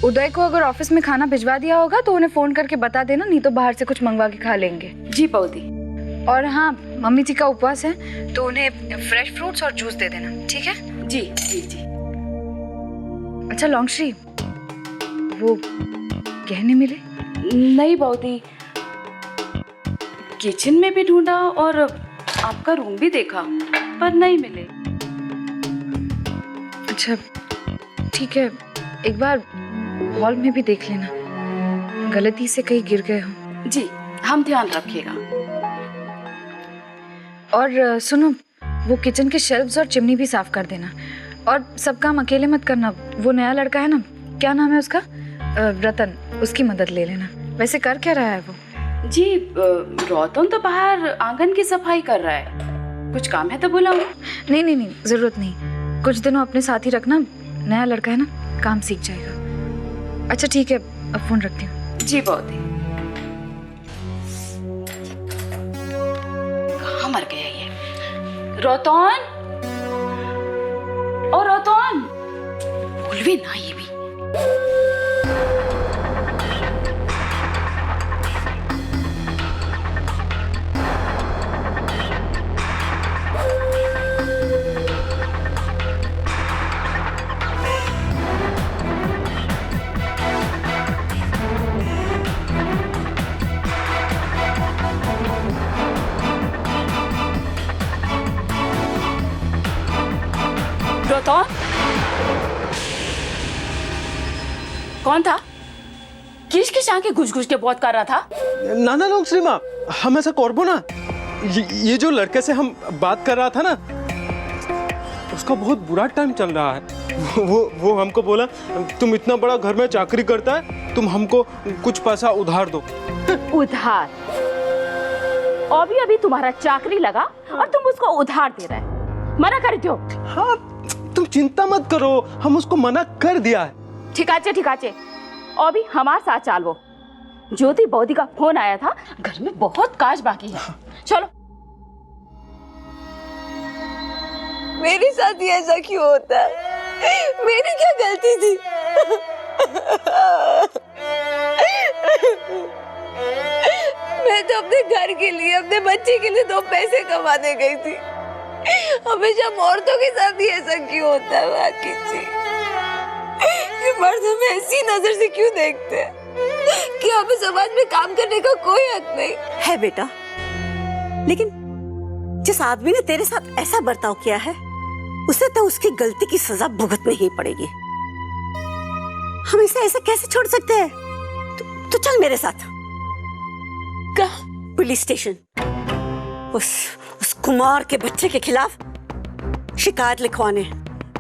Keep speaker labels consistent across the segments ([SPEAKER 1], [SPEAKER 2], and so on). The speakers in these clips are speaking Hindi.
[SPEAKER 1] उदय को अगर ऑफिस में खाना भिजवा दिया होगा तो उन्हें फोन करके बता देना, नहीं तो बाहर से कुछ मंगवा के खा लेंगे।
[SPEAKER 2] जी पौधी।
[SPEAKER 1] और हाँ, मम्मी जी का उपवास है तो उन्हें फ्रेश फ्रूट्स और जूस दे देना, ठीक है?
[SPEAKER 2] जी जी जी।
[SPEAKER 1] अच्छा लॉन्गश्री, वो गहने मिले?
[SPEAKER 2] नहीं पौधी, किचन में भी ढूंढा और आपका रूम भी देखा पर नहीं मिले।
[SPEAKER 1] अच्छा ठीक है, एक बार हॉल में भी देख लेना, गलती से कहीं गिर गए हो।
[SPEAKER 2] जी, हम ध्यान रखिएगा।
[SPEAKER 1] और सुनो, वो किचन के शेल्व्स और चिमनी भी साफ कर देना। और सब काम अकेले मत करना, वो नया लड़का है ना, क्या नाम है उसका, रतन, उसकी मदद ले लेना। वैसे कर क्या रहा है वो?
[SPEAKER 2] जी, रतन तो बाहर आंगन की सफाई कर रहा है। कुछ काम है तो बुलाऊं?
[SPEAKER 1] नहीं नहीं नहीं, जरूरत नहीं, कुछ दिनों अपने साथ ही रखना, नया लड़का है ना, काम सीख जाएगा। अच्छा ठीक है, अब फोन रखती हूँ।
[SPEAKER 2] जी पौधी। कहाँ मर गया ये रतन? और रतन भूल भी ना ये भी। रतन कौन था? किस किस आके घुस घुस के बहुत कर रहा था?
[SPEAKER 3] ना ना लॉन्गश्री माँ, हम ऐसा करबो ना। ये जो लड़के से हम बात कर रहा था ना, उसका बहुत बुरा टाइम चल रहा है। वो हमको बोला तुम इतना बड़ा घर में चाकरी करता है, तुम हमको कुछ पैसा उधार दो।
[SPEAKER 4] उधार? अभी अभी तुम्हारा चाकरी लगा और तुम उसको उधार दे रहे हैं, मना कर दो।
[SPEAKER 3] हाँ, तुम चिंता मत करो, हम उसको मना कर दिया है।
[SPEAKER 4] ठिकाचे, अभी हमारे साथ चालो। ज्योति बौदी का फोन आया था, घर में बहुत काज बाकी है, चलो।
[SPEAKER 5] मेरे साथ ही ऐसा क्यों होता है? मेरी क्या गलती थी? मैं तो अपने घर के लिए, अपने बच्चे के लिए 2 पैसे कमाने गई थी। हमेशा औरतों के साथ ही ऐसा क्यों होता है? वाकई जी, ये मर्द हमें ऐसी नजर से क्यों देखते हैं कि हमें समाज में काम करने का कोई हक नहीं
[SPEAKER 6] है? बेटा, लेकिन जिस आदमी ने तेरे साथ ऐसा बर्ताव किया है, उसे तो उसकी गलती की सजा भुगतनी ही पड़ेगी। हम इसे ऐसे कैसे छोड़ सकते हैं? तो चल मेरे साथ।
[SPEAKER 5] कहाँ?
[SPEAKER 6] Police station. उस कुमार के बच्चे के खिलाफ शिकायत लिखवाने।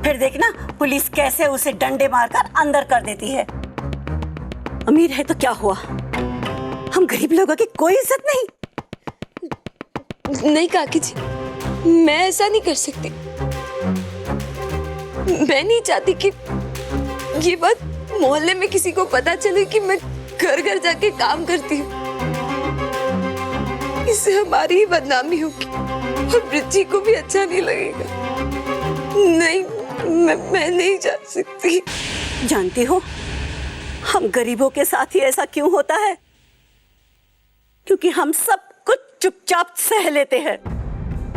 [SPEAKER 6] फिर देखना पुलिस कैसे उसे डंडे मारकर अंदर कर देती है। अमीर है तो क्या हुआ, हम गरीब लोगों की कोई इज्जत नहीं।
[SPEAKER 5] नहीं काकी जी, मैं ऐसा नहीं कर सकती। मैं नहीं चाहती कि ये बात मोहल्ले में किसी को पता चले कि मैं घर घर जाके काम करती हूँ। इससे हमारी ही बदनामी होगी और ब्रिजी को भी अच्छा नहीं लगेगा। नहीं, मैं नहीं जा सकती।
[SPEAKER 6] जानती हो, हम गरीबों के साथ ही ऐसा क्यों होता है? क्योंकि हम सब कुछ चुपचाप सह लेते हैं।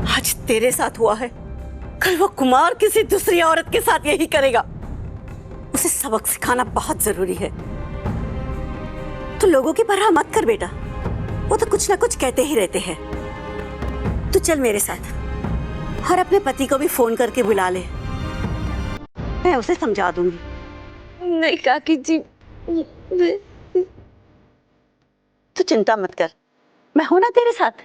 [SPEAKER 6] आज तेरे साथ हुआ है, कल वो कुमार किसी दूसरी औरत के साथ यही करेगा। उसे सबक सिखाना बहुत जरूरी है। तो लोगों की परवाह मत कर बेटा, वो तो कुछ ना कुछ कहते ही रहते हैं। तू चल मेरे साथ और अपने पति को भी फोन करके बुला ले, मैं उसे समझा दूंगी।
[SPEAKER 5] नहीं काकी जी,
[SPEAKER 6] तू चिंता मत कर, मैं हूं ना तेरे साथ।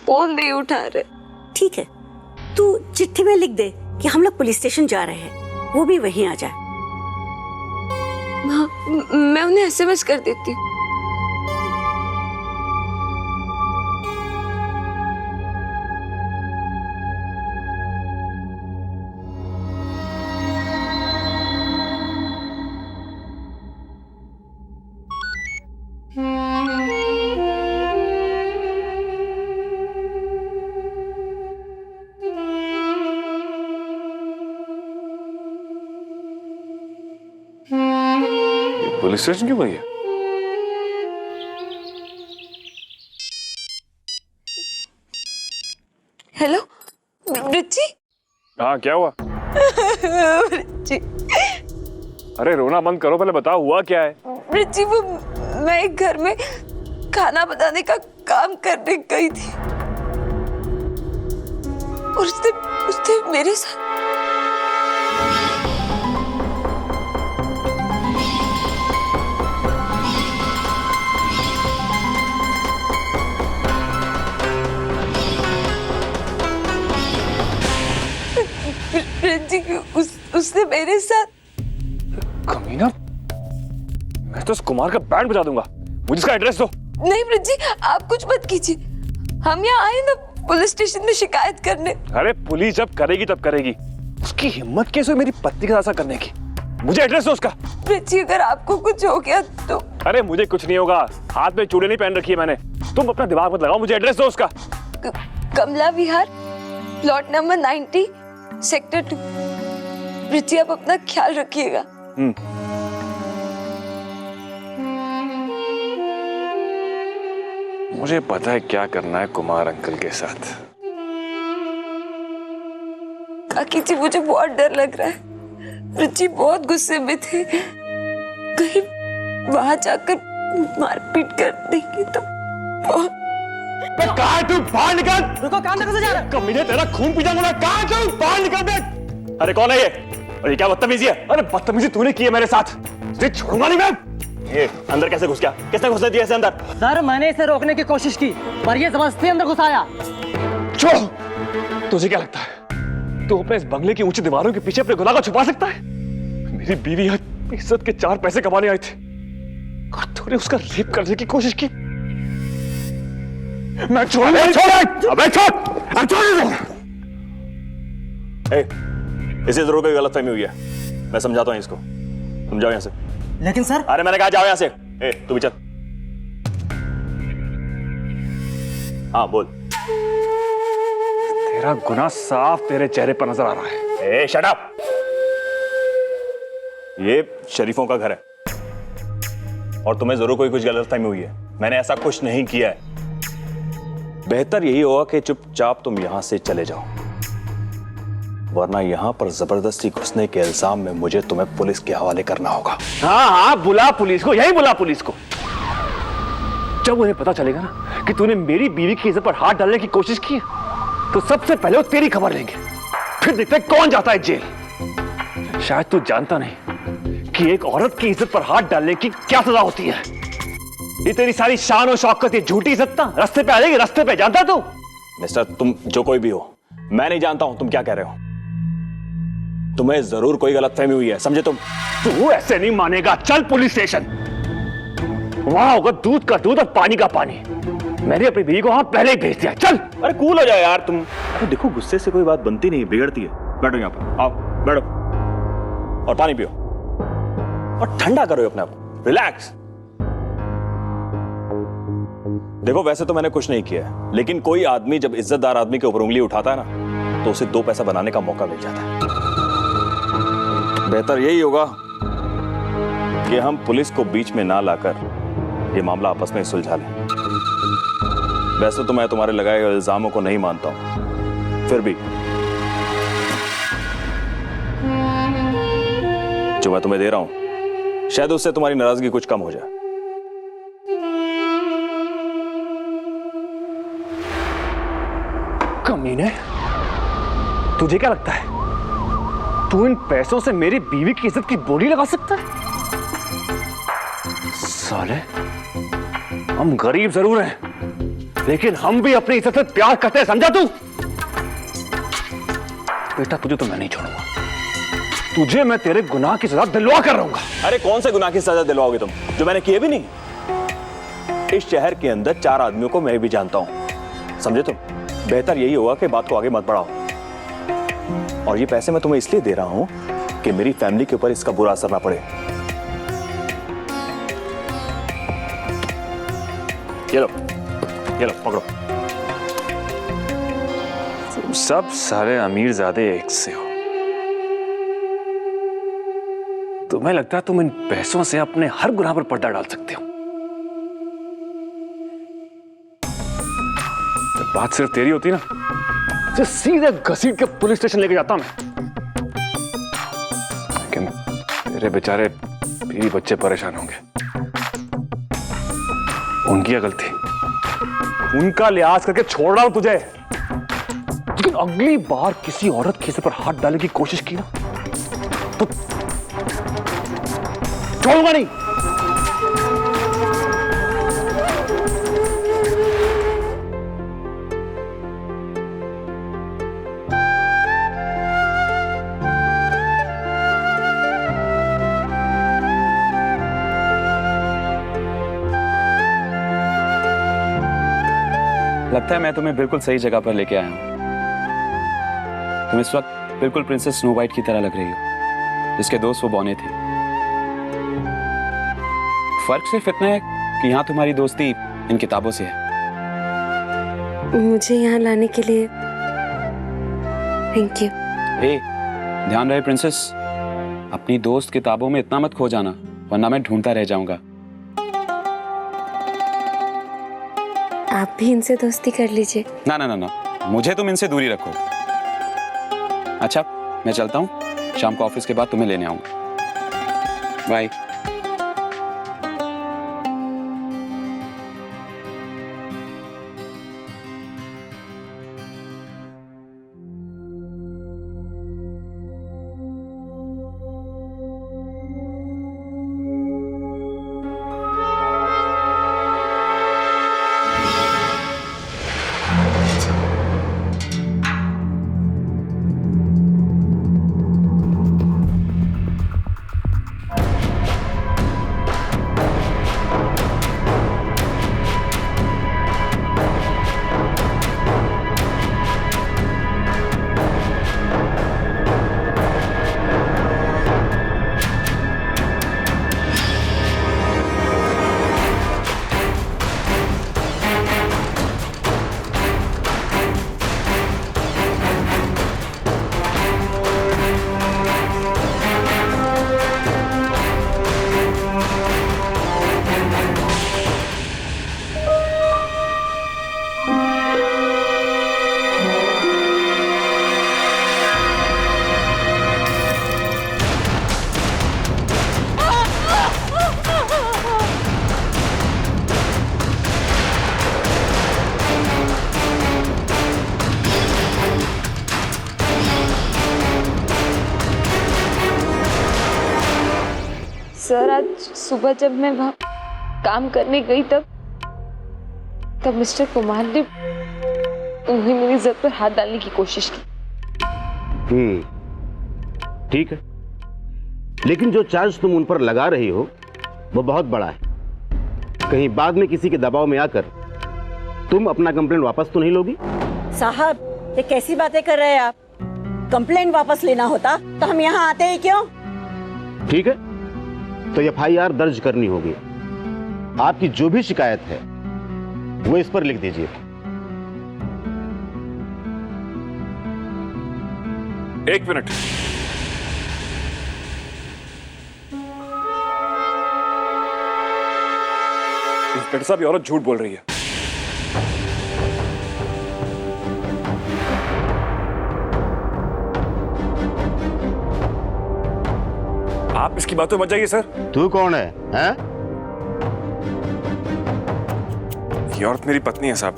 [SPEAKER 5] फोन नहीं उठा रहे।
[SPEAKER 6] ठीक है, तू चिट्ठी में लिख दे कि हम लोग पुलिस स्टेशन जा रहे हैं, वो भी वहीं आ जाए।
[SPEAKER 5] हाँ, मैं उन्हें एसएमएस कर देती हूँ।
[SPEAKER 7] पुलिस स्टेशन क्यों गई है?
[SPEAKER 5] हेलो बृची।
[SPEAKER 7] हाँ, क्या हुआ?
[SPEAKER 5] बृची,
[SPEAKER 7] अरे रोना बंद करो, पहले बताओ हुआ क्या है?
[SPEAKER 5] बृची, वो मैं एक घर में खाना बनाने का काम करने गई थी और उसने मेरे साथ उसने मेरे साथ।
[SPEAKER 7] कमीना, मैं तो उस कुमार का बैंड बजा दूंगा। मुझे इसका एड्रेस दो।
[SPEAKER 5] नहीं ब्रिजी, आप कुछ मत कीजिए। हम यहाँ आए ना पुलिस स्टेशन में शिकायत करने।
[SPEAKER 7] अरे पुलिस जब करेगी तब करेगी। उसकी हिम्मत कैसे हुई मेरी पत्नी के साथ ऐसा करने की? मुझे एड्रेस दो उसका।
[SPEAKER 5] ब्रिजी, अगर आपको कुछ हो गया तो।
[SPEAKER 7] अरे मुझे कुछ नहीं होगा, हाथ में चूड़ी नहीं पहन रखी है मैंने। तुम अपना दिमाग मत लगाओ, मुझे एड्रेस दो उसका।
[SPEAKER 5] कमला विहार, प्लॉट नंबर 90, सेक्टर 2। ब्रिजी, आप अपना ख्याल रखिएगा।
[SPEAKER 7] मुझे पता है क्या करना है कुमार अंकल के साथ।
[SPEAKER 5] काकी जी, मुझे बहुत डर लग रहा है। ब्रिजी बहुत गुस्से में थे, कहीं वहां जाकर मारपीट कर देंगे तो बहुत।
[SPEAKER 7] कहाँ है तू? बाहर निकल।
[SPEAKER 3] रुको, काम कैसे जा रहा है?
[SPEAKER 7] कमीने, तेरा खून पी जाऊंगा। कहाँ है तू? बाहर निकल बे। अरे कौन है ये? और ये क्या बदतमीजी है? अरे बदतमीजी तूने की है मेरे साथ, तुझे छोड़ूंगा नहीं मैं। ये अंदर कैसे घुस गया? किसने घुसने दिया इसे अंदर?
[SPEAKER 8] सर, मैंने इसे रोकने की कोशिश की पर ये जबरदस्ती अंदर घुस आया।
[SPEAKER 7] छोड़। तुझे क्या लगता है तू अपने इस बंगले की ऊंची दीवारों के पीछे अपने गुनाह को छुपा सकता है? मेरी बीवी आज इज्जत के 4 पैसे कमाने आई थी और तूने उसका रेप करने की कोशिश की। मैं छोड़। अबे छोड़। इसे जरूर कोई गलतफहमी हुई है। मैं समझाता हूं इसको। तुम जाओ यहां से।
[SPEAKER 8] लेकिन सर।
[SPEAKER 7] अरे मैंने कहा जाओ यहां से। तू भी चल। हाँ बोल। तेरा गुनाह साफ तेरे चेहरे पर नजर आ रहा है। Shut up. ये शरीफों का घर है और तुम्हें जरूर कोई कुछ गलतफहमी हुई है। मैंने ऐसा कुछ नहीं किया है। बेहतर यही होगा कि चुपचाप तुम यहां से चले जाओ, वरना यहां पर जबरदस्ती घुसने के इल्जाम में मुझे तुम्हें पुलिस के हवाले करना होगा। हाँ, बुला पुलिस को, यही बुला पुलिस को। जब उन्हें पता चलेगा ना कि तूने मेरी बीवी की इज्जत पर हाथ डालने की कोशिश की तो सबसे पहले वो तेरी खबर लेंगे, फिर देखते कौन जाता है जेल। शायद तू जानता नहीं कि एक औरत की इज्जत पर हाथ डालने की क्या सजा होती है। ये तेरी सारी शान और शौकत, ये झूठी इज्जत ना रास्ते पे आ जाएगी। रास्ते पे जानता तू? मिस्टर, तुम जो कोई भी हो, मैं नहीं जानता हूं तुम क्या कह रहे हो। तुम्हें जरूर कोई गलतफहमी हुई है, समझे तुम? तू ऐसे नहीं मानेगा। चल पुलिस स्टेशन, वहां होगा दूध का दूध और पानी का पानी। मैंने अपनी बीवी को वहां पहले ही भेज दिया। चल। अरे कूल हो जाए यार तुम। अरे देखो, गुस्से से कोई बात बनती नहीं, बिगड़ती है। बैठो यहाँ पर, आओ बैठो और पानी पियो और ठंडा करो अपने आप, रिलैक्स। देखो, वैसे तो मैंने कुछ नहीं किया है, लेकिन कोई आदमी जब इज्जतदार आदमी के ऊपर उंगली उठाता है ना तो उसे 2 पैसा बनाने का मौका मिल जाता है। बेहतर यही होगा कि हम पुलिस को बीच में ना लाकर ये मामला आपस में सुलझा लें। वैसे तो मैं तुम्हारे लगाए गए इल्जामों को नहीं मानता हूं, फिर भी जो मैं तुम्हें दे रहा हूं शायद उससे तुम्हारी नाराजगी कुछ कम हो जाए। कमीने, तुझे क्या लगता है तू इन पैसों से मेरी बीवी की इज्जत की बोली लगा सकता है? साले, हम गरीब जरूर हैं, लेकिन हम भी अपनी इज्जत से प्यार करते हैं, समझा तू? बेटा, तुझे तो मैं नहीं छोड़ूंगा। तुझे मैं तेरे गुनाह की सजा दिलवा कर रहूंगा। अरे कौन से गुनाह की सजा दिलवाओगे तुम, जो मैंने किए भी नहीं? इस शहर के अंदर 4 आदमियों को मैं भी जानता हूं, समझे तुम? बेहतर यही होगा कि बात को आगे मत बढ़ाओ। और ये पैसे मैं तुम्हें इसलिए दे रहा हूं कि मेरी फैमिली के ऊपर इसका बुरा असर ना पड़े। ये लो पकड़ो। तुम सब सारे अमीरजादे एक से हो।
[SPEAKER 9] तुम्हें लगता है तुम इन पैसों से अपने हर गुनाह पर पर्दा डाल सकते हो? जब बात सिर्फ तेरी होती ना, तो सीधे घसीट के पुलिस स्टेशन लेके जाता मैं। लेकिन तेरे बेचारे बीवी बच्चे परेशान होंगे। उनकी क्या गलती? उनका लिहाज करके छोड़ रहा हूं तुझे, लेकिन अगली बार किसी औरत के सिर पर हाथ डालने की कोशिश की ना तो छोड़ूंगा नहीं।
[SPEAKER 10] लगता है मैं तुम्हें बिल्कुल सही जगह पर लेके आया हूं। तुम इस वक्त बिल्कुल प्रिंसेस स्नो वाइट की तरह लग रही हो, जिसके दोस्त वो बौने थे। फर्क सिर्फ इतना है कि यहाँ तुम्हारी दोस्ती इन किताबों से है।
[SPEAKER 5] मुझे यहाँ लाने के लिए थैंक यू।
[SPEAKER 10] ध्यान रहे प्रिंसेस, अपनी दोस्त किताबों में इतना मत खो जाना, वरना मैं ढूंढता रह जाऊंगा।
[SPEAKER 5] आप भी इनसे दोस्ती कर लीजिए।
[SPEAKER 10] ना ना ना ना, मुझे तुम इनसे दूरी रखो। अच्छा, मैं चलता हूँ, शाम को ऑफिस के बाद तुम्हें लेने आऊंगा। बाय।
[SPEAKER 5] सर, आज सुबह जब मैं वहाँ काम करने गई तब मिस्टर कुमार ने उन्हें मेरी जब पर हाथ डालने की कोशिश की।
[SPEAKER 11] ठीक है, लेकिन जो चार्ज तुम उन पर लगा रही हो वो बहुत बड़ा है। कहीं बाद में किसी के दबाव में आकर तुम अपना कंप्लेंट वापस तो नहीं लोगी?
[SPEAKER 6] साहब, ये कैसी बातें कर रहे हैं आप? कंप्लेंट वापस लेना होता तो हम यहाँ आते ही क्यों?
[SPEAKER 11] ठीक है, तो FIR दर्ज करनी होगी। आपकी जो भी शिकायत है वो इस पर लिख दीजिए।
[SPEAKER 9] एक मिनट। इंस्पेक्टर साहब, ये औरत झूठ बोल रही है। आप इसकी बातों में मत जाइए सर।
[SPEAKER 11] तू कौन है, हैं?
[SPEAKER 9] ये औरत मेरी पत्नी है साहब।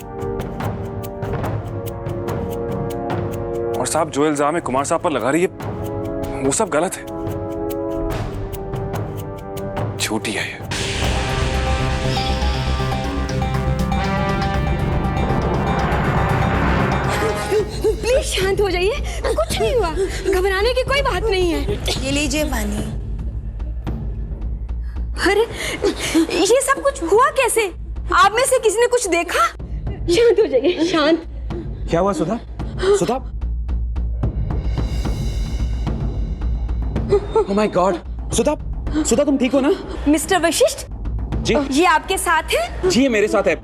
[SPEAKER 9] और साहब, जो इल्जाम है कुमार साहब पर लगा रही है वो सब गलत है, झूठी है ये।
[SPEAKER 5] प्लीज शांत हो जाइए, कुछ नहीं हुआ, घबराने की कोई बात नहीं है।
[SPEAKER 12] ये लीजिए पानी।
[SPEAKER 5] अरे, ये सब कुछ हुआ कैसे? आप में से किसी ने कुछ देखा? शांत हो जाइए, शांत।
[SPEAKER 10] क्या हुआ सुधा? सुधा? ओह माय गॉड, सुधा, सुधा तुम ठीक हो ना?
[SPEAKER 5] मिस्टर वशिष्ठ
[SPEAKER 10] जी,
[SPEAKER 5] ये आपके साथ है?
[SPEAKER 10] जी ये मेरे साथ है,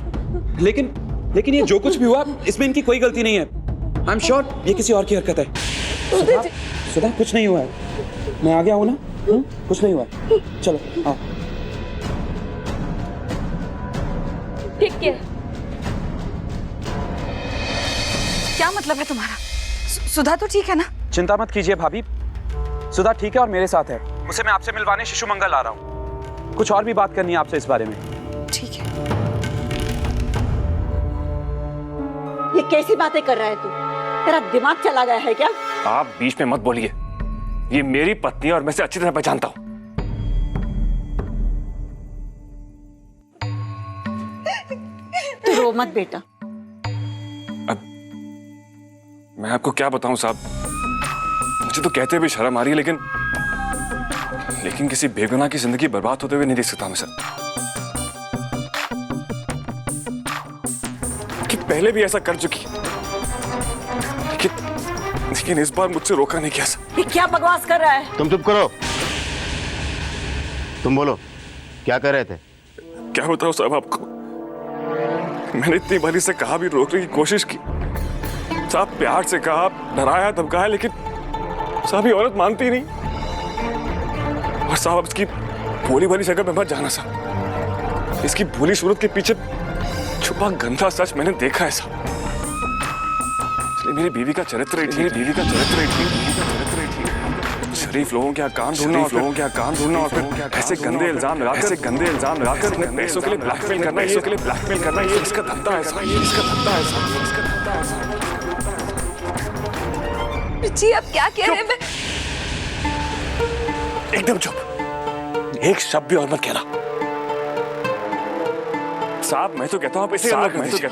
[SPEAKER 10] लेकिन ये जो कुछ भी हुआ इसमें इनकी कोई गलती नहीं है। आई एम श्योर ये किसी और की हरकत है। सुधा, कुछ नहीं हुआ है, मैं आ गया हूँ ना। कुछ नहीं हुआ, चलो आओ।
[SPEAKER 4] ठीक है।
[SPEAKER 1] क्या मतलब है तुम्हारा? सुधा तो ठीक है ना?
[SPEAKER 10] चिंता मत कीजिए भाभी, सुधा ठीक है और मेरे साथ है। उसे मैं आपसे मिलवाने शिशु मंगल आ रहा हूँ। कुछ और भी बात करनी है आपसे इस बारे में।
[SPEAKER 1] ठीक है।
[SPEAKER 6] ये कैसी बातें कर रहा है तू? तेरा दिमाग चला गया है क्या?
[SPEAKER 9] आप बीच में मत बोलिए, ये मेरी पत्नी है और मैं इसे अच्छी तरह पहचानता हूं।
[SPEAKER 6] तू रो मत बेटा।
[SPEAKER 9] अब मैं आपको क्या बताऊं साहब, मुझे तो कहते भी शर्म आ रही है, लेकिन किसी बेगुनाह की जिंदगी बर्बाद होते हुए नहीं देख सकता मैं सर। कि पहले भी ऐसा कर चुकी, लेकिन इस बार मुझसे रोका नहीं गया सर।
[SPEAKER 6] ये क्या बकवास कर रहा है?
[SPEAKER 11] तुम चुप करो। तुम बोलो, क्या कर रहे थे?
[SPEAKER 9] क्या बताऊं साहब आपको, मैंने इतनी बारी से कहा भी, रोकने की कोशिश की साहब, प्यार से कहा, डराया धमकाया, लेकिन साहब ये औरत मानती नहीं। और साहब अब इसकी भोली भाली जगह में मत जाना साहब, इसकी भोली सूरत के पीछे छुपा गंदा सच मैंने देखा है साहब। इसलिए मेरी बीवी का चरित्र शरीफ लोगों के काम ढूंढना और फिर ऐसे गंदे इल्जाम लगाकर अपने पैसों के लिए ब्लैकमेल करना, ये इसका धंधा है साहब, ये इसका धंधा है साहब, इसका धंधा है साहब।
[SPEAKER 5] जी आप क्या कह रहे हैं?
[SPEAKER 9] एकदम चुप, एक शब्द भी और मत कहना साहब। मैं तो कहता हूँ आप इसे अंदर कर दीजिए।